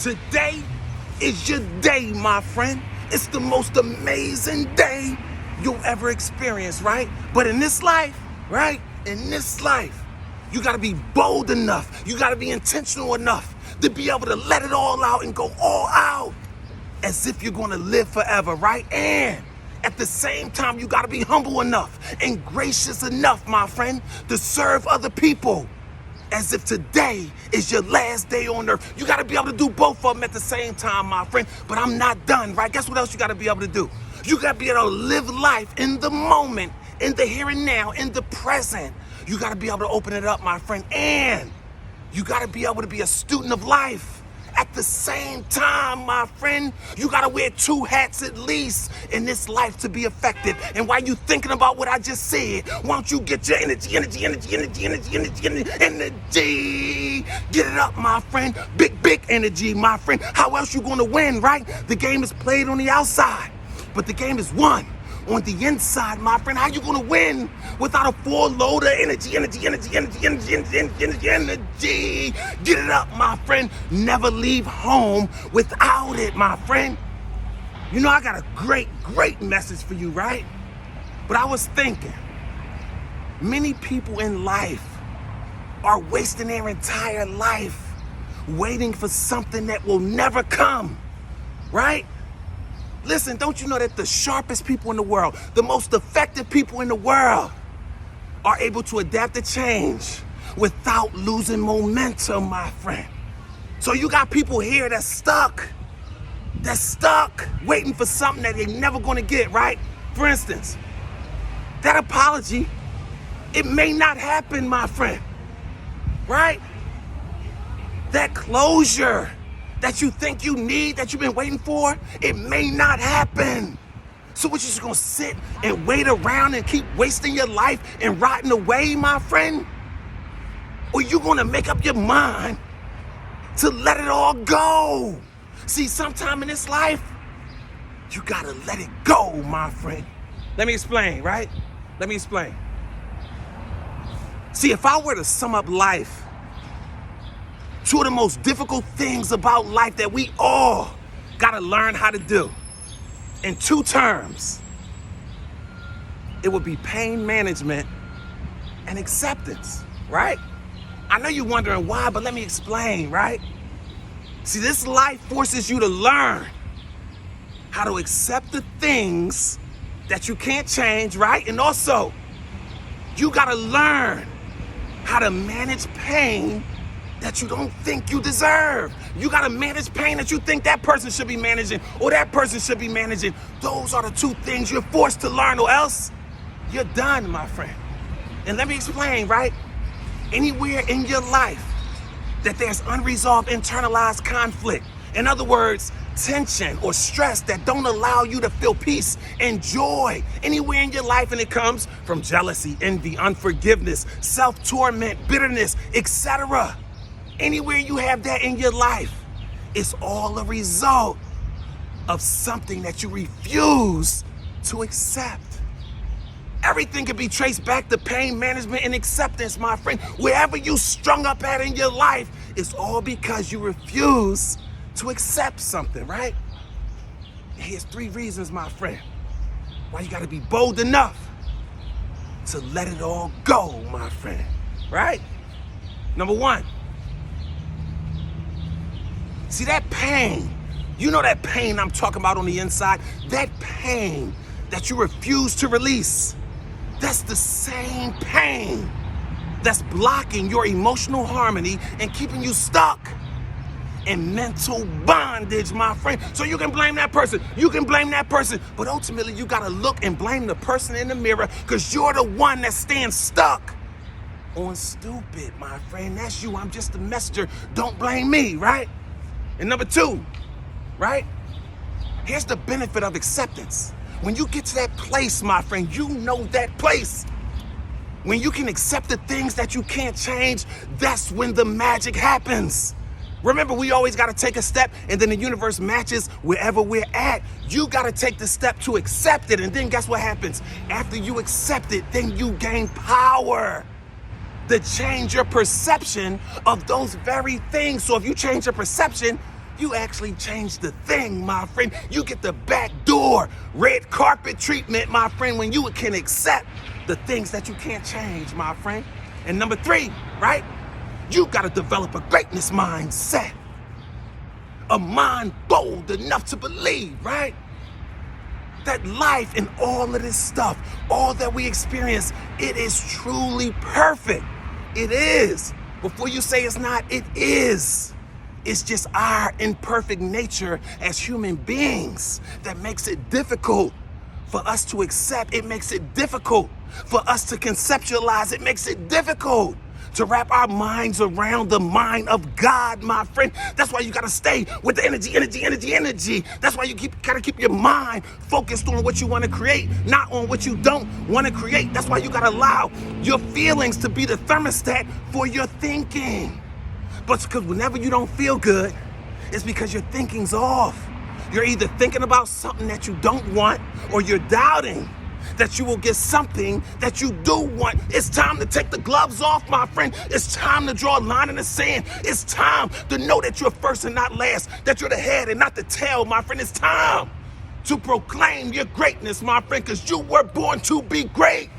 Today is your day, my friend. It's the most amazing day you'll ever experience, right? But in this life, right? In this life, you gotta be bold enough. You gotta be intentional enough to be able to let it all out and go all out as if you're gonna live forever, right? And at the same time, you gotta be humble enough and gracious enough, my friend, to serve other people as if today is your last day on earth. You gotta be able to do both of them at the same time, my friend. But I'm not done, right? Guess what else you gotta be able to do? You gotta be able to live life in the moment, in the here and now, in the present. You gotta be able to open it up, my friend. And you gotta be able to be a student of life. At the same time, my friend, you gotta wear two hats at least in this life to be effective. And while you thinking about what I energy. Why don't you get your energy. Get it up, my friend. Big energy, my friend. How else you gonna win, right? The game is played on the outside, but the game is won on the inside, my friend. How you gonna win without a full load of energy? Get it up, my friend. Never leave home without it, my friend. You know, I got a great message for you, right? But I was thinking, many people in life are wasting their entire life waiting for something that will never come, right? Listen, don't you know that the sharpest people in the world, the most effective people in the world are able to adapt to change without losing momentum, my friend? So you got people here that's stuck, waiting for something that they're never gonna get, right? For instance, that apology, it may not happen, my friend, right? That closure that you think you need, that you've been waiting for, it may not happen. So what, you just gonna sit and wait around and keep wasting your life and rotting away, my friend? Or you gonna make up your mind to let it all go? See, sometime in this life, you gotta let it go, my friend. Let me explain, right? Let me explain. See, if I were to sum up life, two of the most difficult things about life that we all gotta learn how to do, in two terms, it would be pain management and acceptance, right? I know you're wondering why, but let me explain, right? See, this life forces you to learn how to accept the things that you can't change, right? And also, you gotta learn how to manage pain that you don't think you deserve. You gotta manage pain that you think that person should be managing or that person should be managing. Those are the two things you're forced to learn, or else you're done, my friend. And let me explain, right? Anywhere in your life that there's unresolved internalized conflict, in other words, tension or stress that don't allow you to feel peace and joy, anywhere in your life, and it comes from jealousy, envy, unforgiveness, self-torment, bitterness, etc. Anywhere you have that in your life, it's all a result of something that you refuse to accept. Everything can be traced back to pain management and acceptance, my friend. Wherever you strung up at in your life, it's all because you refuse to accept something, right? And here's three reasons, my friend, why you gotta be bold enough to let it all go, my friend, right? Number one, see that pain, you know that pain I'm talking about on the inside, that pain that you refuse to release, that's the same pain that's blocking your emotional harmony and keeping you stuck in mental bondage, my friend. So you can blame that person, but ultimately you gotta look and blame the person in the mirror, because you're the one that stands stuck on stupid, my friend. That's you. I'm just a messenger. Don't blame me, right? And number two, right? Here's the benefit of acceptance. When you get to that place, my friend, you know that place. When you can accept the things that you can't change, that's when the magic happens. Remember, we always got to take a step, and then the universe matches wherever we're at. You got to take the step to accept it, and then guess what happens? After you accept it, then you gain power to change your perception of those very things. So if you change your perception, you actually change the thing, my friend. You get the back door, red carpet treatment, my friend, when you can accept the things that you can't change, my friend. And number 3, right? You got to develop a greatness mindset. A mind bold enough to believe, right? That life and all of this stuff, all that we experience, it is truly perfect. It is. Before you say it's not, it is. It's just our imperfect nature as human beings that makes it difficult for us to accept. It makes it difficult for us to conceptualize. It makes it difficult to wrap our minds around the mind of God, my friend. That's why you gotta stay with the energy. That's why you gotta keep your mind focused on what you wanna create, not on what you don't wanna create. That's why you gotta allow your feelings to be the thermostat for your thinking. But because whenever you don't feel good, it's because your thinking's off. You're either thinking about something that you don't want, or you're doubting that you will get something that you do want. It's time to take the gloves off, my friend. It's time to draw a line in the sand. It's time to know that you're first and not last, that you're the head and not the tail, my friend. It's time to proclaim your greatness, my friend, because you were born to be great.